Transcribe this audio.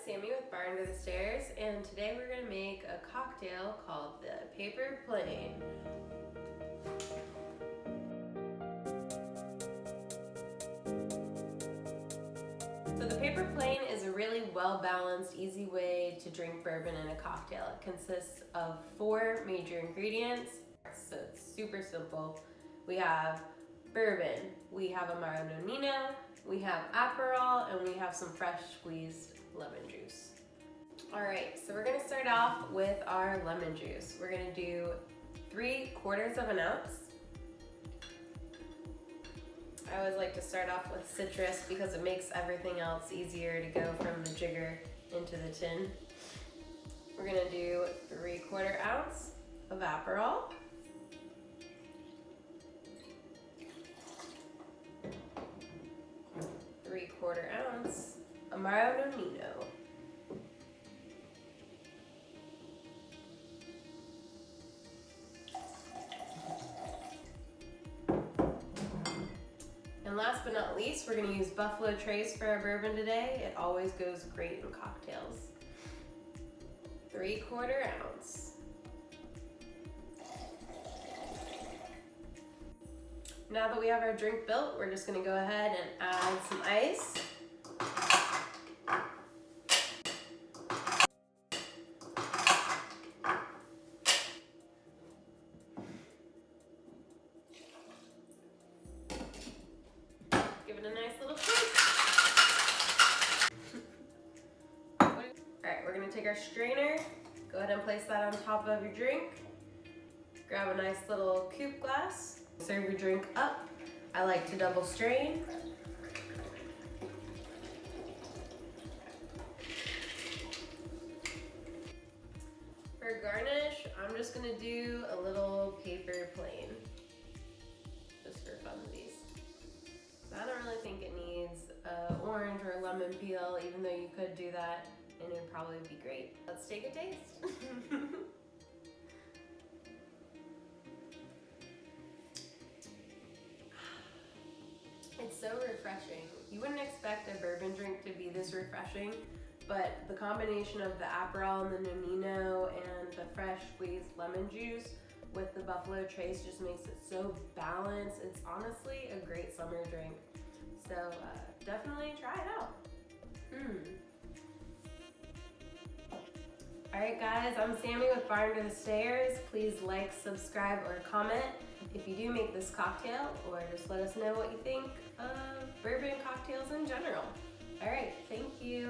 Sammy with Bar Under the Stairs, and today we're going to make a cocktail called the Paper Plane. So the Paper Plane is a really well-balanced, easy way to drink bourbon in a cocktail. It consists of 4 major ingredients, so it's super simple. We have bourbon, we have Amaro Nonio, we have Aperol, and we have some fresh squeezed lemon juice. All right, so we're gonna start off with our lemon juice. We're gonna do 3/4 of an ounce. I always like to start off with citrus because it makes everything else easier to go from the jigger into the tin. We're gonna do 3/4 ounce of Aperol. Three-quarter ounce Amaro Nonio. And last but not least, we're going to use Buffalo Trace for our bourbon today. It always goes great in cocktails. 3/4 ounce. Now that we have our drink built, we're just going to go ahead and add some ice. Give it a nice little shake. Alright, we're going to take our strainer, go ahead and place that on top of your drink. Grab a nice little coupe glass. Serve your drink up. I like to double strain. For garnish, I'm just gonna do a little paper plane, just for funsies. So I don't really think it needs orange or lemon peel, even though you could do that and it would probably be great. Let's take a taste. It's so refreshing. You wouldn't expect a bourbon drink to be this refreshing, but the combination of the Aperol and the Nonino and the fresh squeezed lemon juice with the Buffalo Trace just makes it so balanced. It's honestly a great summer drink. So definitely try it out. Alright guys, I'm Sammy with Bar Under the Stairs. Please like, subscribe, or comment if you do make this cocktail, or just let us know what you think of bourbon cocktails in general. Alright, thank you.